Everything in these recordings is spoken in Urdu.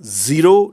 0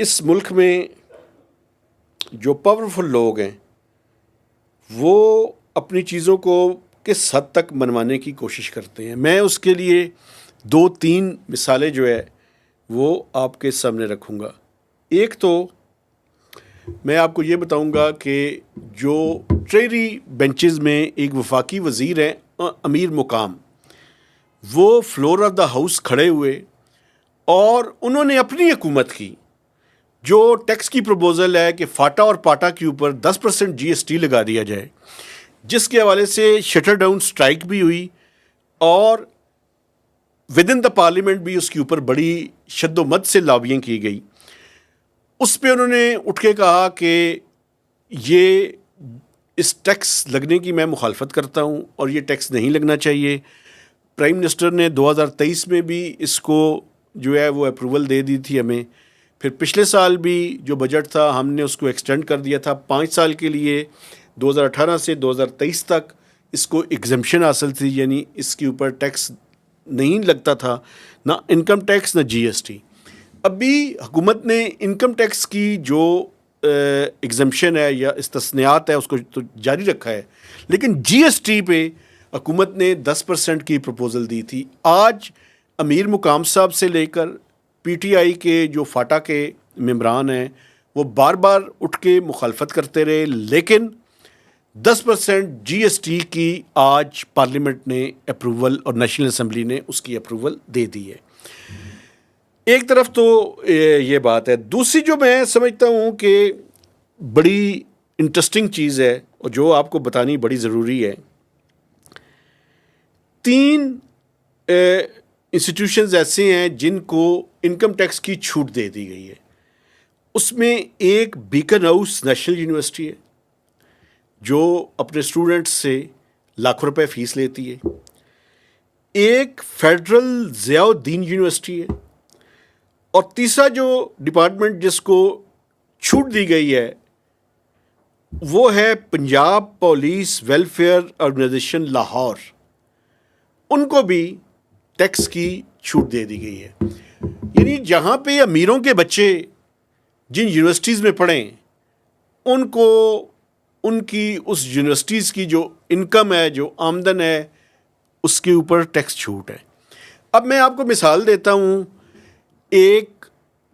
اس ملک میں جو پاورفل لوگ ہیں وہ اپنی چیزوں کو کس حد تک منوانے کی کوشش کرتے ہیں. میں اس کے لیے 2-3 مثالیں جو ہے وہ آپ کے سامنے رکھوں گا. ایک تو میں آپ کو یہ بتاؤں گا کہ جو ٹریری بینچز میں ایک وفاقی وزیر ہیں امیر مقام، وہ فلور آف دا ہاؤس کھڑے ہوئے اور انہوں نے اپنی حکومت کی جو ٹیکس کی پروپوزل ہے کہ فاٹا اور پاٹا کے اوپر 10% GST لگا دیا جائے، جس کے حوالے سے شٹر ڈاؤن سٹرائک بھی ہوئی اور ود ان دا پارلیمنٹ بھی اس کے اوپر بڑی شد و مد سے لابیاں کی گئی. اس پہ انہوں نے اٹھ کے کہا کہ یہ اس ٹیکس لگنے کی میں مخالفت کرتا ہوں اور یہ ٹیکس نہیں لگنا چاہیے. پرائم منسٹر نے 2023 میں بھی اس کو جو ہے وہ اپروول دے دی تھی ہمیں. پھر پچھلے سال بھی جو بجٹ تھا ہم نے اس کو ایکسٹینڈ کر دیا تھا 5 سال کے لیے، 2018 سے 2023 تک اس کو ایگزمپشن حاصل تھی، یعنی اس کے اوپر ٹیکس نہیں لگتا تھا، نہ انکم ٹیکس نہ GST. ابھی حکومت نے انکم ٹیکس کی جو ایگزمپشن ہے یا استثنیات ہے اس کو تو جاری رکھا ہے، لیکن GST پہ حکومت نے 10% کی پروپوزل دی تھی. آج امیر مقام صاحب سے لے کر PTI کے جو فاٹا کے ممبران ہیں وہ بار بار اٹھ کے مخالفت کرتے رہے، لیکن 10% GST کی آج پارلیمنٹ نے اپروول اور نیشنل اسمبلی نے اس کی اپروول دے دی ہے. ایک طرف تو یہ بات ہے. دوسری جو میں سمجھتا ہوں کہ بڑی انٹرسٹنگ چیز ہے اور جو آپ کو بتانی بڑی ضروری ہے، 3 انسٹیٹیوشنز ایسے ہیں جن کو انکم ٹیکس کی چھوٹ دے دی گئی ہے. اس میں ایک بیکن ہاؤس نیشنل یونیورسٹی ہے جو اپنے اسٹوڈنٹس سے لاکھوں روپے فیس لیتی ہے. ایک فیڈرل ضیاء الدین یونیورسٹی ہے. اور تیسرا جو ڈپارٹمنٹ جس کو چھوٹ دی گئی ہے وہ ہے Punjab police welfare organization Lahore. ان کو بھی ٹیکس کی چھوٹ دے دی گئی ہے. یعنی جہاں پہ امیروں کے بچے جن یونیورسٹیز میں پڑھیں ان کو ان کی اس یونیورسٹیز کی جو انکم ہے، جو آمدن ہے، اس کے اوپر ٹیکس چھوٹ ہے. اب میں آپ کو مثال دیتا ہوں. ایک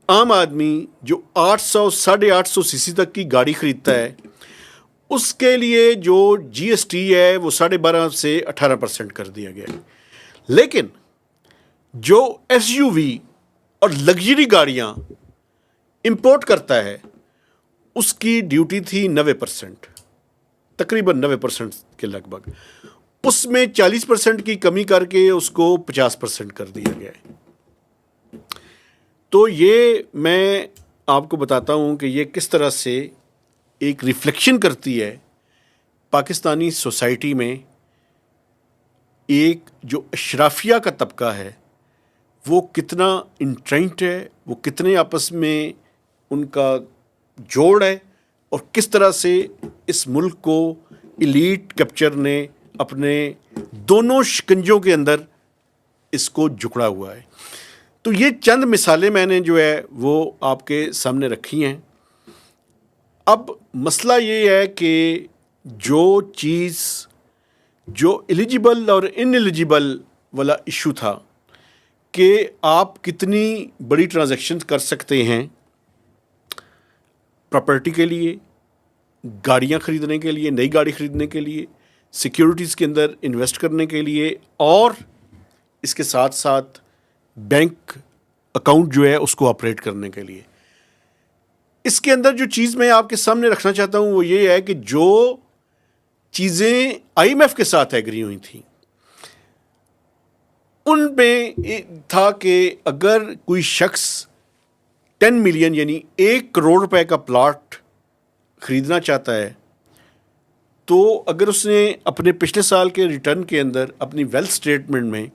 عام آدمی جو 800-850 cc تک کی گاڑی خریدتا ہے اس کے لیے جو GST ہے وہ 12.5 سے 18% کر دیا گیا ہے. لیکن جو SUV اور لگژری گاڑیاں امپورٹ کرتا ہے اس کی ڈیوٹی تھی 90%، تقریباً 90% کے لگ بھگ. اس میں 40% کی کمی کر کے اس کو 50% کر دیا گیا ہے. تو یہ میں آپ کو بتاتا ہوں کہ یہ کس طرح سے ایک ریفلیکشن کرتی ہے پاکستانی سوسائٹی میں. ایک جو اشرافیہ کا طبقہ ہے وہ کتنا انٹرینٹ ہے، وہ کتنے آپس میں ان کا جوڑ ہے، اور کس طرح سے اس ملک کو ایلیٹ کیپچر نے اپنے دونوں شکنجوں کے اندر اس کو جکڑا ہوا ہے. تو یہ چند مثالیں میں نے جو ہے وہ آپ کے سامنے رکھی ہیں. اب مسئلہ یہ ہے کہ جو چیز جو ایلیجیبل اور ان ایلیجیبل والا ایشو تھا کہ آپ کتنی بڑی ٹرانزیکشن کر سکتے ہیں پراپرٹی کے لیے، گاڑیاں خریدنے کے لیے، نئی گاڑی خریدنے کے لیے، سیکیورٹیز کے اندر انویسٹ کرنے کے لیے، اور اس کے ساتھ ساتھ بینک اکاؤنٹ جو ہے اس کو آپریٹ کرنے کے لیے. اس کے اندر جو چیز میں آپ کے سامنے رکھنا چاہتا ہوں وہ یہ ہے کہ جو چیزیں IMF کے ساتھ ایگری ہوئی تھیں ان میں تھا کہ اگر کوئی شخص 10 ملین یعنی 1 کروڑ روپے کا پلاٹ خریدنا چاہتا ہے تو اگر اس نے اپنے پچھلے سال کے ریٹرن کے اندر اپنی ویلتھ اسٹیٹمنٹ میں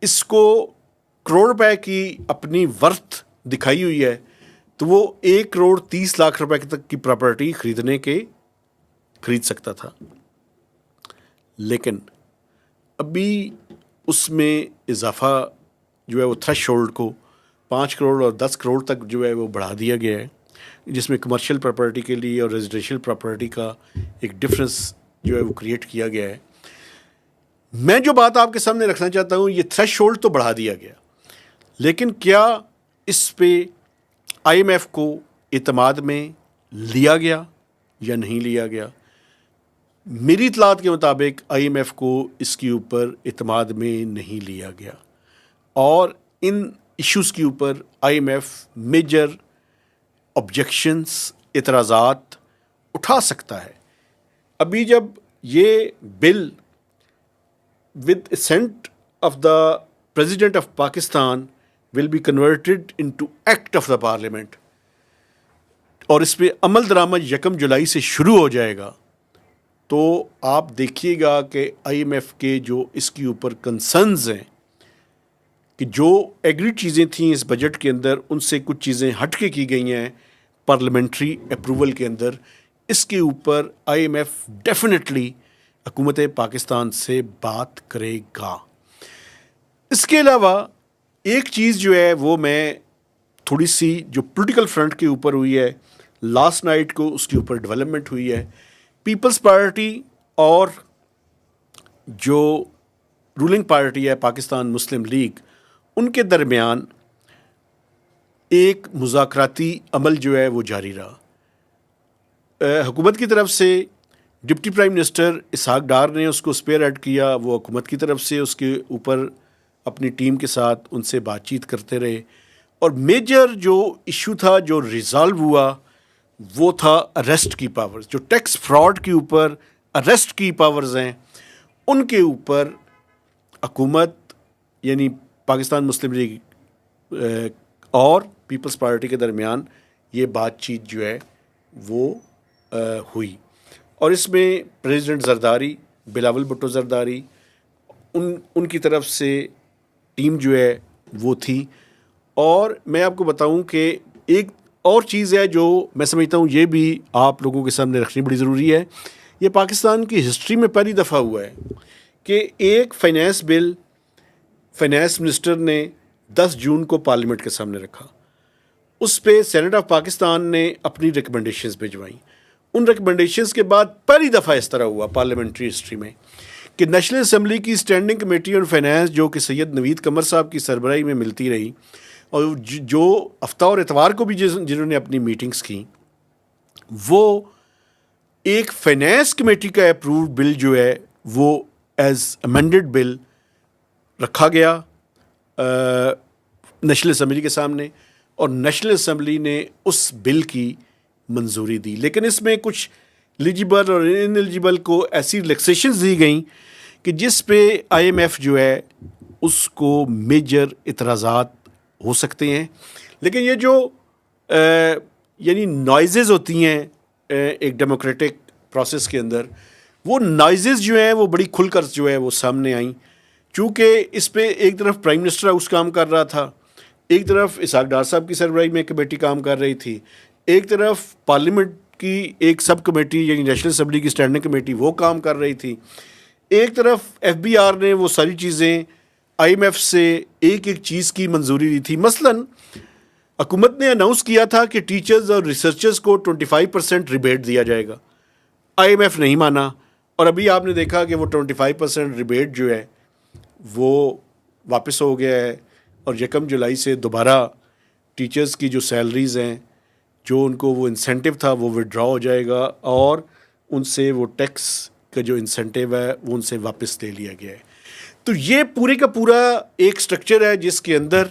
اس کو کروڑ روپے کی اپنی ورتھ دکھائی ہوئی ہے تو وہ 1,30,00,000 روپے تک کی پراپرٹی خرید سکتا تھا. لیکن ابھی اس میں اضافہ جو ہے وہ تھریش ہولڈ کو 5 کروڑ اور 10 کروڑ تک جو ہے وہ بڑھا دیا گیا ہے، جس میں کمرشل پراپرٹی کے لیے اور ریزیڈینشیل پراپرٹی کا ایک ڈفرینس جو ہے وہ کریٹ کیا گیا ہے۔ میں جو بات آپ کے سامنے رکھنا چاہتا ہوں، یہ تھریش ہولڈ تو بڑھا دیا گیا، لیکن کیا اس پہ آئی ایم ایف کو اعتماد میں لیا گیا یا نہیں لیا گیا؟ میری اطلاعات کے مطابق آئی ایم ایف کو اس کے اوپر اعتماد میں نہیں لیا گیا، اور ان ایشوز کے اوپر I M F major objections, اعتراضات اٹھا سکتا ہے۔ ابھی جب یہ بل with assent of the President of Pakistan will be converted into act of the Parliament، اور اس پہ عمل درآمد 1 جولائی سے شروع ہو جائے گا، تو آپ دیکھیے گا کہ آئی ایم ایف کے جو اس کے اوپر کنسرنز ہیں کہ جو ایگری چیزیں تھیں اس بجٹ کے اندر، ان سے کچھ چیزیں ہٹ کے کی گئی ہیں پارلیمنٹری اپروول کے اندر، اس کے اوپر آئی ایم ایف ڈیفینیٹلی حکومت پاکستان سے بات کرے گا۔ اس کے علاوہ ایک چیز جو ہے وہ میں تھوڑی سی جو پولیٹیکل فرنٹ کے اوپر ہوئی ہے، لاسٹ نائٹ کو اس کے اوپر ڈیولپمنٹ ہوئی ہے، پیپلز پارٹی اور جو رولنگ پارٹی ہے پاکستان مسلم لیگ، ان کے درمیان ایک مذاکراتی عمل جو ہے وہ جاری رہا۔ حکومت کی طرف سے deputy prime minister Ishaq Dar نے اس کو اسپیئر ہیڈ کیا، وہ حکومت کی طرف سے اس کے اوپر اپنی ٹیم کے ساتھ ان سے بات چیت کرتے رہے، اور میجر جو ایشو تھا جو ریزالو ہوا وہ تھا اریسٹ کی پاورز، جو ٹیکس فراڈ کے اوپر اریسٹ کی پاورز ہیں، ان کے اوپر حکومت یعنی پاکستان مسلم لیگ اور پیپلز پارٹی کے درمیان یہ بات چیت جو ہے وہ ہوئی، اور اس میں پریزیڈنٹ زرداری، بلاول بھٹو زرداری، ان کی طرف سے ٹیم جو ہے وہ تھی۔ اور میں آپ کو بتاؤں کہ ایک اور چیز ہے جو میں سمجھتا ہوں یہ بھی آپ لوگوں کے سامنے رکھنی بڑی ضروری ہے، یہ پاکستان کی ہسٹری میں پہلی دفعہ ہوا ہے کہ ایک فائنینس بل فائنینس منسٹر نے 10 جون کو پارلیمنٹ کے سامنے رکھا، اس پہ سینیٹ آف پاکستان نے اپنی ریکمنڈیشنز بھجوائیں۔ ان ریکمنڈیشنز کے بعد پہلی دفعہ اس طرح ہوا پارلیمنٹری ہسٹری میں کہ نیشنل اسمبلی کی اسٹینڈنگ کمیٹی آن فائنینس، جو کہ سید نوید قمر صاحب کی سربراہی میں ملتی رہی، اور جو ہفتہ اور اتوار کو بھی جنہوں نے اپنی میٹنگز کی، وہ ایک فائنینس کمیٹی کا اپرووڈ بل جو ہے وہ ایز امینڈڈ بل رکھا گیا نیشنل اسمبلی کے سامنے، اور نیشنل اسمبلی نے اس بل کی منظوری دی، لیکن اس میں کچھ ایلیجیبل اور ان ایلیجیبل کو ایسی ریلیکسیشنز دی گئیں کہ جس پہ آئی ایم ایف جو ہے اس کو میجر اعتراضات ہو سکتے ہیں۔ لیکن یہ جو یعنی نوائزز ہوتی ہیں ایک ڈیموکریٹک پروسیس کے اندر، وہ نوائزز جو ہیں وہ بڑی کھل کر جو ہے وہ سامنے آئیں، چونکہ اس پہ ایک طرف پرائم منسٹر ہاؤس کام کر رہا تھا، ایک طرف اسحاق ڈار صاحب کی سربراہی میں کمیٹی کام کر رہی تھی، ایک طرف پارلیمنٹ کی ایک سب کمیٹی یعنی نیشنل اسمبلی کی اسٹینڈنگ کمیٹی وہ کام کر رہی تھی، ایک طرف ایف بی آر نے وہ ساری چیزیں آئی ایم ایف سے ایک ایک چیز کی منظوری دی تھی۔ مثلاً حکومت نے اناؤنس کیا تھا کہ ٹیچرز اور ریسرچرز کو 25% ریبیٹ دیا جائے گا، آئی ایم ایف نہیں مانا، اور ابھی آپ نے دیکھا کہ وہ 25% ریبیٹ جو ہے وہ واپس ہو گیا ہے، اور 1 جولائی سے دوبارہ ٹیچرز کی جو سیلریز ہیں، جو ان کو وہ انسینٹیو تھا وہ وڈرا ہو جائے گا، اور ان سے وہ ٹیکس کا جو انسینٹیو ہے وہ ان سے واپس لے لیا گیا ہے۔ تو یہ پورے کا پورا ایک سٹرکچر ہے جس کے اندر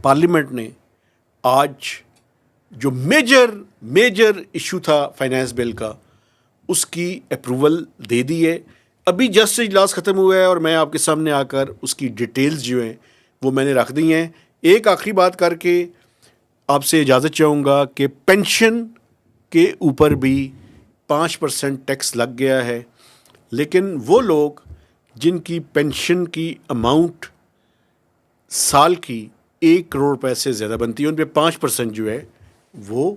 پارلیمنٹ نے آج جو میجر ایشو تھا فائنینس بل کا، اس کی اپروول دے دی ہے۔ ابھی جسٹ اجلاس ختم ہوا ہے، اور میں آپ کے سامنے آ کر اس کی ڈیٹیلز جو ہیں وہ میں نے رکھ دی ہیں۔ ایک آخری بات کر کے آپ سے اجازت چاہوں گا کہ پینشن کے اوپر بھی 5% ٹیکس لگ گیا ہے، لیکن وہ لوگ جن کی پینشن کی اماؤنٹ سال کی 1 کروڑ روپے سے زیادہ بنتی ہے، ان پہ 5% جو ہے وہ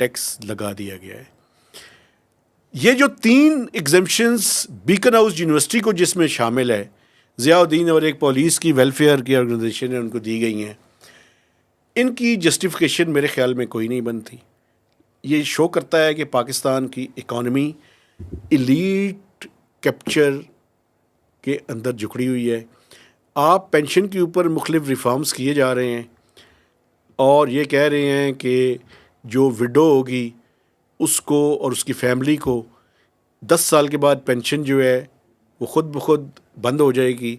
ٹیکس لگا دیا گیا ہے۔ یہ جو 3 ایگزمپشنز بیکن ہاؤس یونیورسٹی کو جس میں شامل ہے، ضیاء الدین اور ایک پولیس کی ویلفیئر کی آرگنائزیشن ہے، ان کو دی گئی ہیں، ان کی جسٹیفیکیشن میرے خیال میں کوئی نہیں بنتی. یہ شو کرتا ہے کہ پاکستان کی اکانومی ایلیٹ کیپچر کے اندر جکڑی ہوئی ہے. آپ پینشن کے اوپر مختلف ریفارمز کیے جا رہے ہیں اور یہ کہہ رہے ہیں کہ جو وڈو ہوگی اس کو اور اس کی فیملی کو 10 سال کے بعد پینشن جو ہے وہ خود بخود بند ہو جائے گی.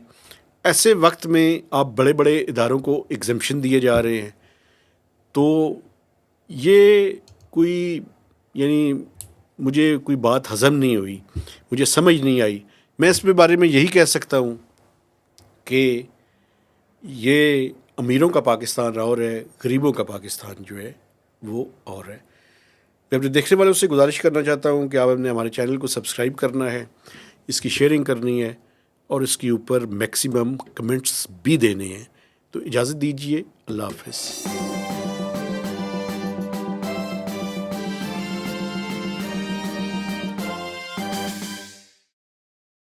ایسے وقت میں آپ بڑے بڑے اداروں کو ایگزمپشن دیے جا رہے ہیں. تو یہ کوئی یعنی مجھے کوئی بات ہضم نہیں ہوئی, مجھے سمجھ نہیں آئی. میں اس کے بارے میں یہی کہہ سکتا ہوں کہ یہ امیروں کا پاکستان اور ہے, غریبوں کا پاکستان جو ہے وہ اور ہے. میں اپنے دیکھنے والوں سے گزارش کرنا چاہتا ہوں کہ آپ نے ہمارے چینل کو سبسکرائب کرنا ہے, اس کی شیئرنگ کرنی ہے اور اس کے اوپر میکسیمم کمنٹس بھی دینے ہیں. تو اجازت دیجیے, اللہ حافظ.